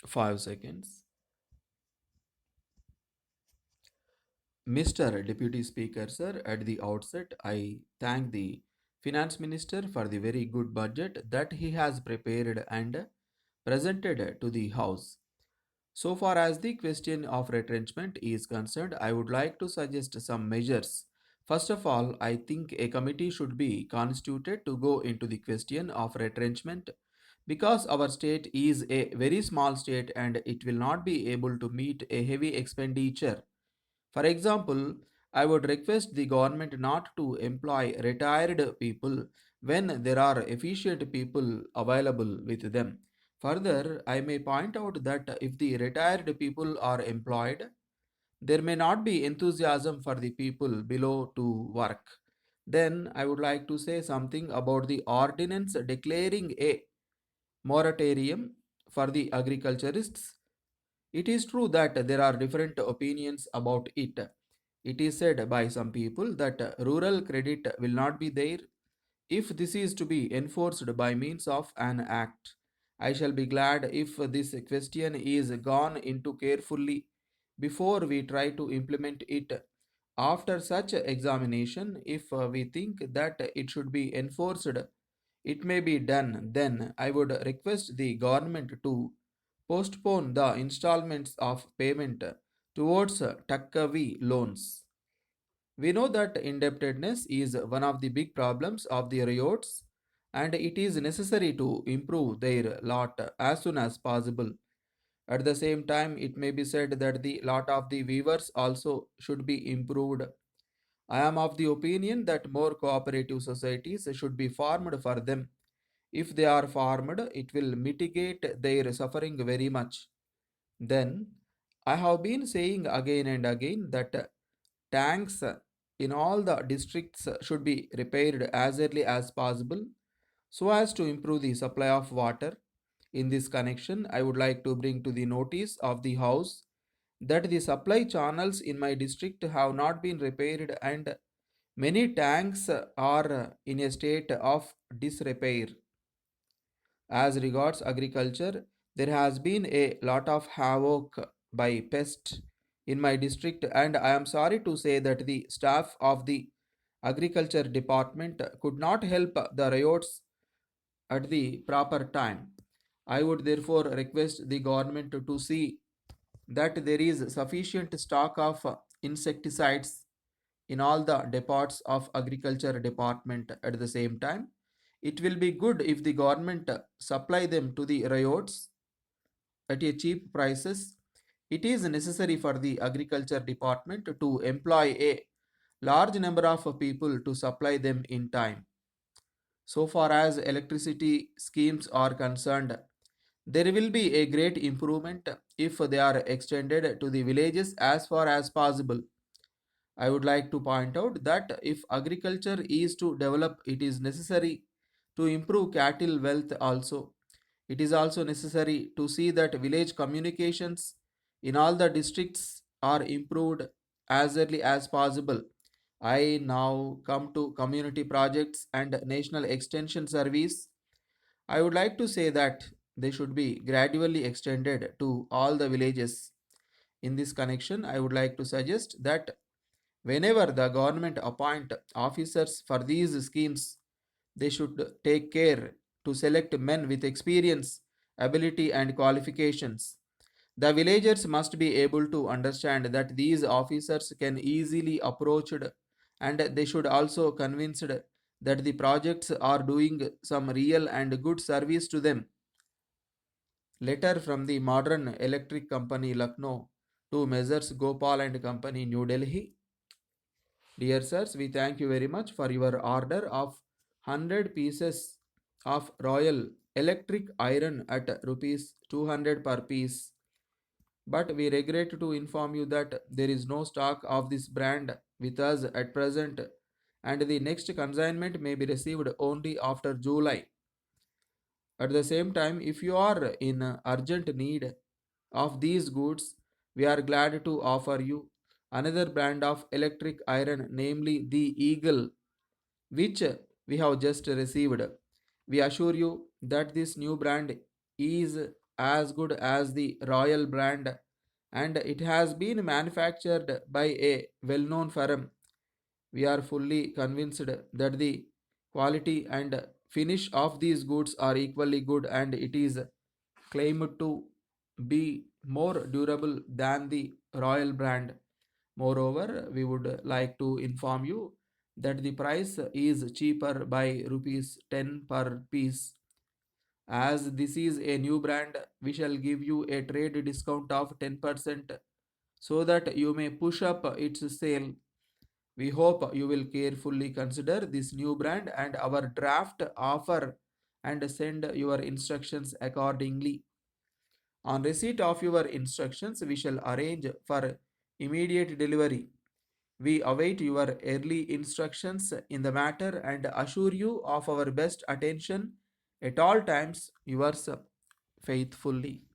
5 seconds. Mr. Deputy Speaker, sir, at the outset, I thank the Finance Minister for the very good budget that he has prepared and presented to the House. So far as the question of retrenchment is concerned, I would like to suggest some measures. First of all, I think a committee should be constituted to go into the question of retrenchment because our state is a very small state and it will not be able to meet a heavy expenditure. For example, I would request the government not to employ retired people when there are efficient people available with them. Further, I may point out that if the retired people are employed, there may not be enthusiasm for the people below to work. Then I would like to say something about the ordinance declaring a moratorium for the agriculturists. It is true that there are different opinions about it. It is said by some people that rural credit will not be there if this is to be enforced by means of an act. I shall be glad if this question is gone into carefully before we try to implement it. After such examination, if we think that it should be enforced, it may be done. Then I would request the government to postpone the installments of payment towards Takkavi loans. We know that indebtedness is one of the big problems of the riots, and it is necessary to improve their lot as soon as possible. At the same time, it may be said that the lot of the weavers also should be improved. I am of the opinion that more cooperative societies should be formed for them. If they are formed, it will mitigate their suffering very much. Then, I have been saying again and again that tanks in all the districts should be repaired as early as possible so as to improve the supply of water. In this connection, I would like to bring to the notice of the House that the supply channels in my district have not been repaired and many tanks are in a state of disrepair. As regards agriculture, there has been a lot of havoc by pests in my district, and I am sorry to say that the staff of the agriculture department could not help the riots at the proper time. I would therefore request the government to see that there is sufficient stock of insecticides in all the departs of agriculture department at the same time. It will be good if the government supply them to the riots at a cheap prices. It is necessary for the agriculture department to employ a large number of people to supply them in time. So far as electricity schemes are concerned, there will be a great improvement if they are extended to the villages as far as possible. I would like to point out that if agriculture is to develop, it is necessary to improve cattle wealth also. It is also necessary to see that village communications in all the districts are improved as early as possible. I now come to community projects and national extension service. I would like to say that they should be gradually extended to all the villages. In this connection, I would like to suggest that whenever the government appoint officers for these schemes, they should take care to select men with experience, ability, and qualifications. The villagers must be able to understand that these officers can easily approached and they should also convinced that the projects are doing some real and good service to them. Letter from the Modern Electric Company Lucknow to Messrs Gopal and Company New Delhi. Dear sirs, we thank you very much for your order of 100 pieces of Royal Electric Iron at rupees 200 per piece. But we regret to inform you that there is no stock of this brand with us at present, and the next consignment may be received only after July. At the same time, if you are in urgent need of these goods, we are glad to offer you another brand of electric iron, namely the Eagle, which we have just received. We assure you that this new brand is as good as the Royal brand, and it has been manufactured by a well known firm. We are fully convinced that the quality and finish of these goods are equally good, and it is claimed to be more durable than the Royal brand. Moreover, we would like to inform you that the price is cheaper by rupees 10 per piece. As this is a new brand, we shall give you a trade discount of 10% so that you may push up its sale. We hope you will carefully consider this new brand and our draft offer and send your instructions accordingly. On receipt of your instructions, we shall arrange for immediate delivery. We await your early instructions in the matter and assure you of our best attention at all times. Yours faithfully.